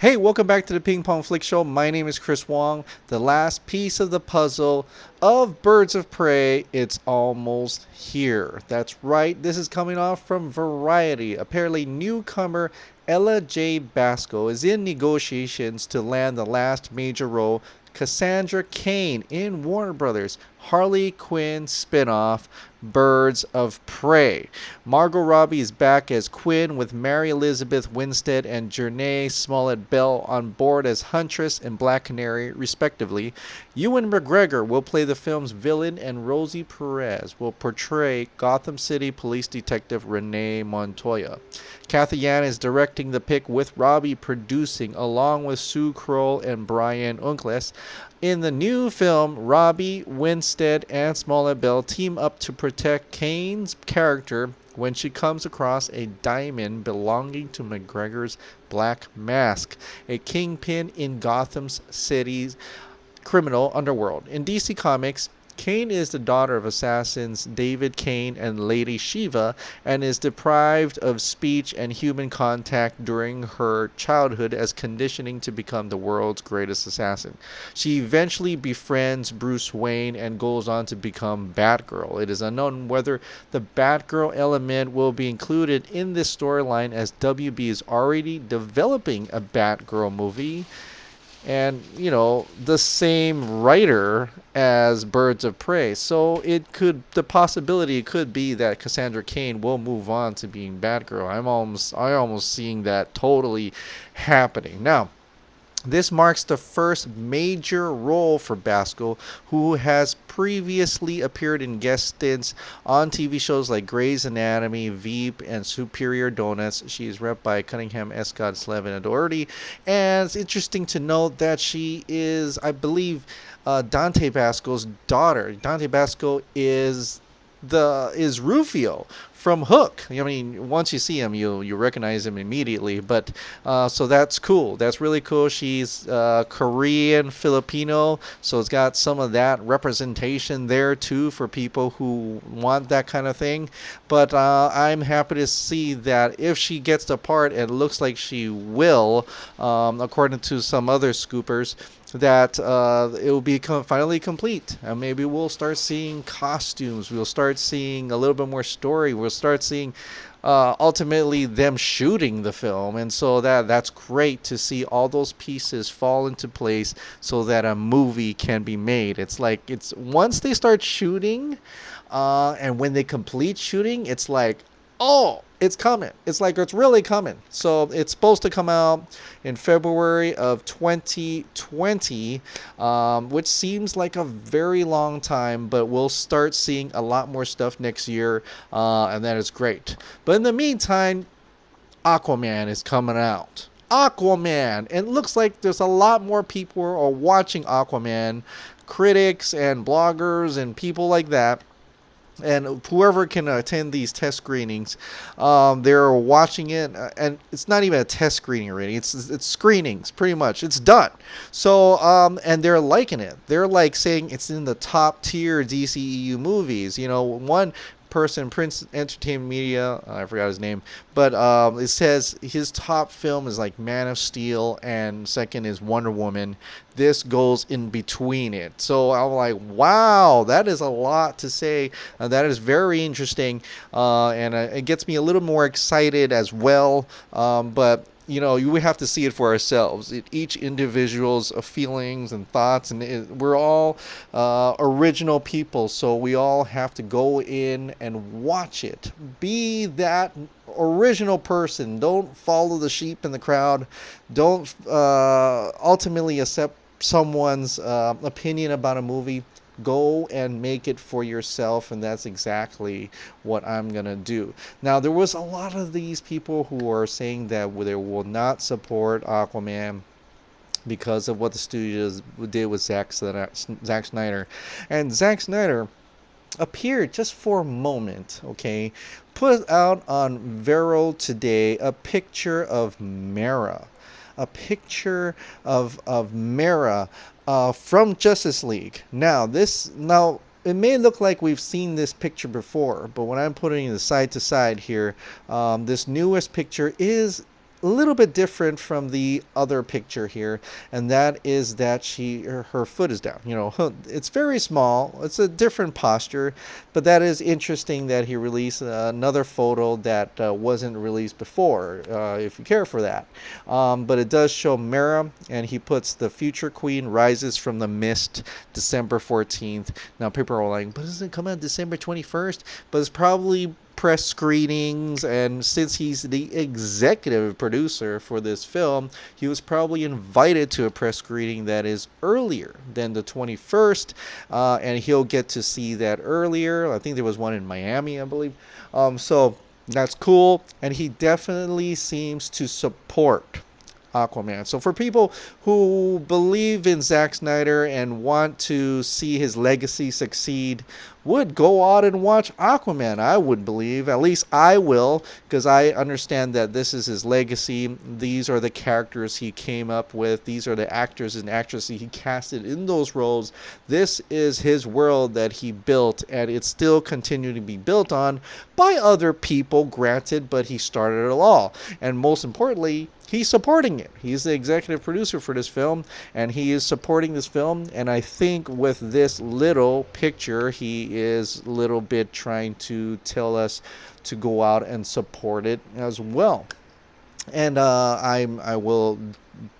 Hey, welcome back to the Ping Pong Flick Show. My name is Chris Wong. The last piece of the puzzle of Birds of Prey, it's almost here. That's right, this is coming off from Variety. Apparently, newcomer Ella J. Basco is in negotiations to land the last major role, Cassandra Cain, in Warner Brothers' Harley Quinn spinoff, Birds of Prey. Margot Robbie is back as Quinn with Mary Elizabeth Winstead and Jernee Smollett-Bell on board as Huntress and Black Canary, respectively. Ewan McGregor will play the film's villain, and Rosie Perez will portray Gotham City Police Detective Renee Montoya. Kathy Yan is directing the pick, with Robbie producing, along with Sue Kroll and Brian Unkles. In the new film, Robbie, Winstead, and Smollett-Bell team up to protect Kane's character when she comes across a diamond belonging to McGregor's Black Mask, a kingpin in Gotham City's criminal underworld. In DC Comics, Cain is the daughter of assassins David Cain and Lady Shiva, and is deprived of speech and human contact during her childhood as conditioning to become the world's greatest assassin. She eventually befriends Bruce Wayne and goes on to become Batgirl. It is unknown whether the Batgirl element will be included in this storyline, as WB is already developing a Batgirl movie, and the same writer as Birds of Prey. So the possibility could be that Cassandra Cain will move on to being Batgirl. I almost seeing that totally happening. Now, this marks the first major role for Basco, who has previously appeared in guest stints on TV shows like Grey's Anatomy, Veep, and Superior Donuts. She is rep by Cunningham, Escott, Slevin, and Doherty. And it's interesting to note that she is, I believe, Dante Basco's daughter. Dante Basco is Rufio from Hook. I mean, once you see him, you recognize him immediately. But so that's cool. That's really cool. She's Korean Filipino, so it's got some of that representation there too for people who want that kind of thing. But I'm happy to see that if she gets the part, and it looks like she will, according to some other scoopers, that it will be finally complete. And maybe we'll start seeing costumes. We'll start seeing a little bit more story. We'll start seeing ultimately them shooting the film. And so that's great to see all those pieces fall into place so that a movie can be made. It's once they start shooting and when they complete shooting, it's like, oh, it's coming. It's really coming. So it's supposed to come out in February of 2020, which seems like a very long time, but we'll start seeing a lot more stuff next year, and that is great. But in the meantime, Aquaman is coming out. Aquaman! And it looks like there's a lot more people who are watching Aquaman, critics and bloggers and people like that. And whoever can attend these test screenings, they're watching it, and it's not even a test screening already. It's screenings, pretty much. It's done. So, and they're liking it. They're saying it's in the top tier DCEU movies. One person, Prince Entertainment Media, I forgot his name, but it says his top film is Man of Steel, and second is Wonder Woman. This goes in between it. So I'm like, wow, that is a lot to say. That is very interesting, and it gets me a little more excited as well. But we have to see it for ourselves. Each individual's feelings and thoughts, and we're all original people, so we all have to go in and watch it. Be that original person. Don't follow the sheep in the crowd. Don't ultimately accept someone's opinion about a movie. Go and make it for yourself, and that's exactly what I'm going to do. Now, there was a lot of these people who are saying that they will not support Aquaman because of what the studios did with Zack Snyder. And Zack Snyder appeared just for a moment, okay, put out on Vero today a picture of Mera. A picture of Mera from Justice League. Now, it may look like we've seen this picture before, but when I'm putting it side to side here, this newest picture is a little bit different from the other picture here, and that is that her foot is down. It's very small. It's a different posture, but that is interesting that he released another photo that wasn't released before, if you care for that. But it does show Mera, and he puts the future queen rises from the mist, December 14th. Now people are like, but doesn't it come out December 21st? But it's probably press screenings, and since he's the executive producer for this film, he was probably invited to a press screening that is earlier than the 21st, and he'll get to see that earlier. I think there was one in Miami, I believe. So that's cool, and he definitely seems to support Aquaman. So for people who believe in Zack Snyder and want to see his legacy succeed, would go out and watch Aquaman. I would believe, at least I will, because I understand that this is his legacy. These are the characters he came up with. These are the actors and actresses he casted in those roles. This is his world that he built, and it's still continuing to be built on by other people, granted, but he started it all. And most importantly, he's supporting it. He's the executive producer for this film, and he is supporting this film. And I think with this little picture, he is a little bit trying to tell us to go out and support it as well. And I will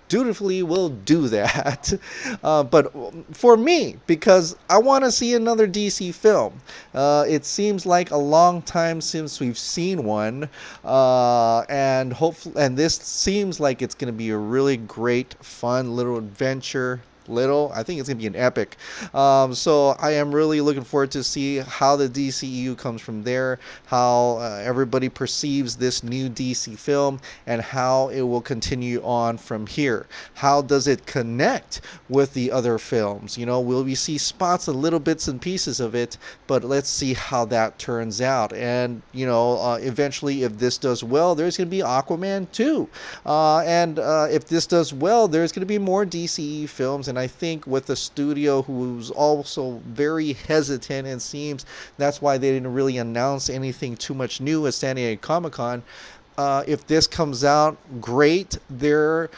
dutifully will do that. But for me, because I want to see another DC film. It seems like a long time since we've seen one, and hopefully, and this seems like it's going to be a really great, fun little adventure. I think it's going to be an epic. So I am really looking forward to see how the DCEU comes from there, how everybody perceives this new DC film, and how it will continue on from here. How does it connect with the other films? Will we see spots, and little bits and pieces of it, but let's see how that turns out. And, eventually, if this does well, there's going to be Aquaman 2. And if this does well, there's going to be more DCE films. And I think with the studio, who's also very hesitant, and seems that's why they didn't really announce anything too much new at San Diego Comic-Con. If this comes out great, their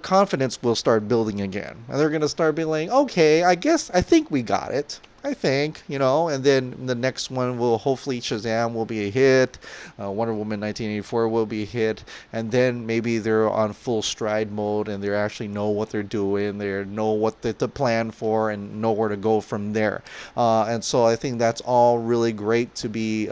confidence will start building again, and they're going to start being like, okay, I think we got it. I think, and then the next one will hopefully Shazam will be a hit, Wonder Woman 1984 will be a hit, and then maybe they're on full stride mode and they actually know what they're doing, they know what to plan for, and know where to go from there. And so I think that's all really great to be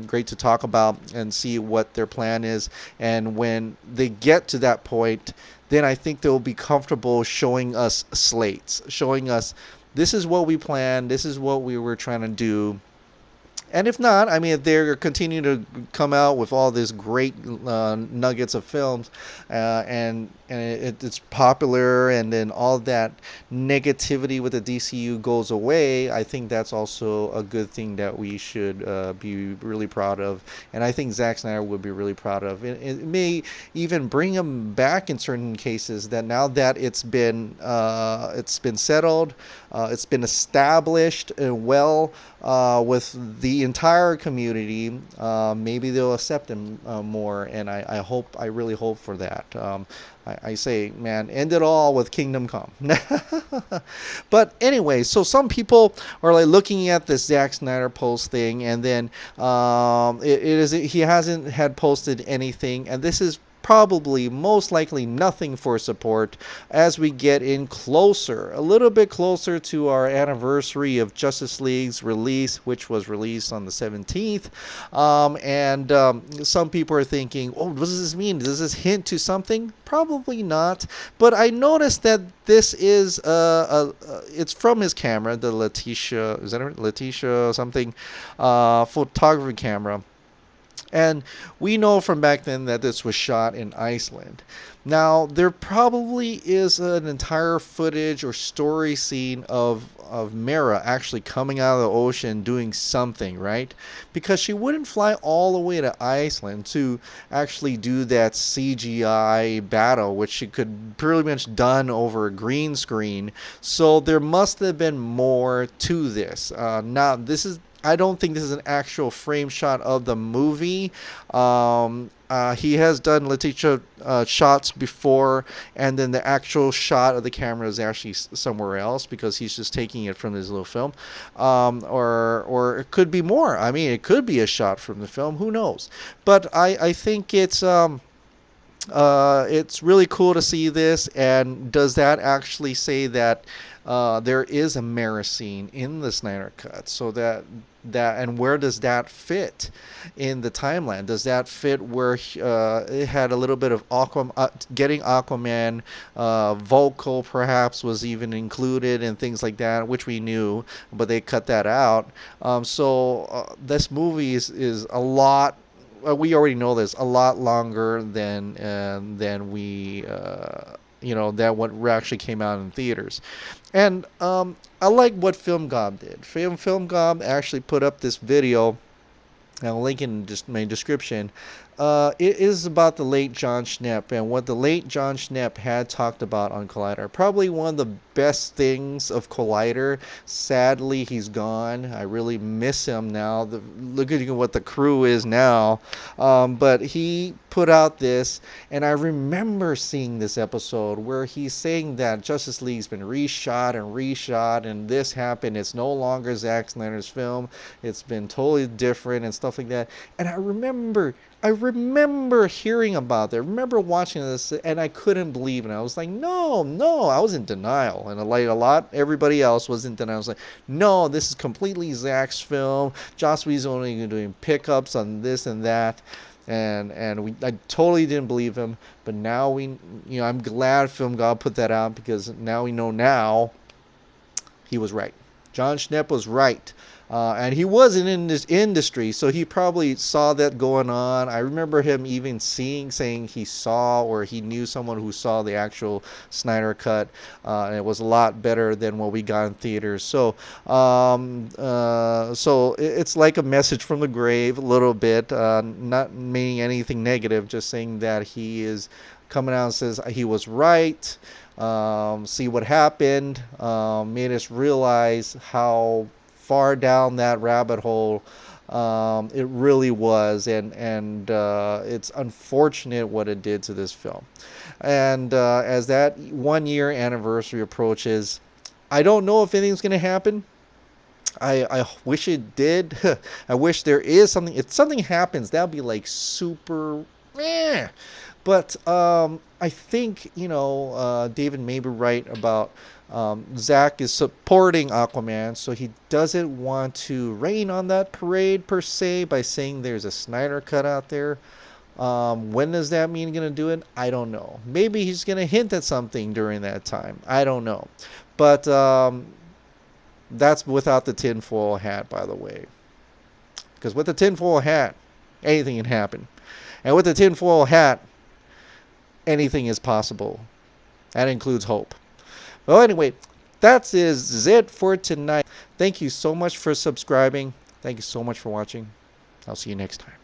great to talk about and see what their plan is. And when they get to that point, then I think they'll be comfortable showing us slates, showing us this is what we planned, this is what we were trying to do. And if not, if they're continuing to come out with all these great nuggets of films, and it's popular, and then all that negativity with the DCU goes away, I think that's also a good thing that we should be really proud of. And I think Zack Snyder would be really proud of. It may even bring him back in certain cases, that now that it's been settled, it's been established and well with the entire community, maybe they'll accept him more, and I really hope for that. I say, man, end it all with Kingdom Come. But anyway, so some people are like looking at this Zack Snyder post thing, and then he hasn't had posted anything, and this is probably most likely nothing for support as we get in closer, a little bit closer to our anniversary of Justice League's release, which was released on the 17th. And some people are thinking, oh, what does this mean? Does this hint to something? Probably not. But I noticed that this is it's from his camera, the Letitia, is that her? Letitia something photography camera. And we know from back then that this was shot in Iceland. Now, there probably is an entire footage or story scene of Mera actually coming out of the ocean doing something, right? Because she wouldn't fly all the way to Iceland to actually do that CGI battle, which she could pretty much done over a green screen. So there must have been more to this. Now, this is I don't think this is an actual frame shot of the movie. He has done Letitia shots before, and then the actual shot of the camera is actually somewhere else because he's just taking it from this little film. Or it could be more. I mean, it could be a shot from the film. Who knows? But I think it's really cool to see this. And does that actually say that there is a Mera scene in the Snyder Cut? So and where does that fit in the timeline? Does that fit where it had a little bit of getting Aquaman vocal perhaps was even included and things like that, which we knew, but they cut that out. So this movie is a lot. We already know this a lot longer than we that what actually came out in theaters. And I like what Film Gob did. Film Gob actually put up this video. I'll link in just my description. It is about the late Jon Schnepp and what the late Jon Schnepp had talked about on Collider. Probably one of the best things of Collider. Sadly, he's gone. I really miss him now. Look at what the crew is now. But he put out this, and I remember seeing this episode where he's saying that Justice League's been reshot, and this happened. It's no longer Zack Snyder's film. It's been totally different and stuff like that. And I remember hearing about that. I remember watching this, and I couldn't believe it. I was like, no, I was in denial. And like a lot, everybody else was in denial. I was like, no, this is completely Zack's film. Joss Whedon's only doing pickups on this and that. And I totally didn't believe him. But now I'm glad Film God put that out, because now we know he was right. Jon Schnepp was right. And he wasn't in this industry, so he probably saw that going on. I remember him even saying he saw, or he knew someone who saw the actual Snyder Cut, and it was a lot better than what we got in theaters. So, it's like a message from the grave a little bit, not meaning anything negative, just saying that he is coming out and says he was right. See what happened, made us realize how far down that rabbit hole it really was, and it's unfortunate what it did to this film. And as that 1 year anniversary approaches, I don't know if anything's going to happen. I wish it did. I wish there is something. If something happens, that'll be like super but I think David may be right about Zack is supporting Aquaman, so he doesn't want to rain on that parade per se by saying there's a Snyder Cut out there. When does that mean going to do it? I don't know. Maybe he's going to hint at something during that time. I don't know. But that's without the tinfoil hat, by the way. Because with the tinfoil hat, anything can happen. And with the tinfoil hat, anything is possible. That includes hope. Well, anyway, that is it for tonight. Thank you so much for subscribing. Thank you so much for watching. I'll see you next time.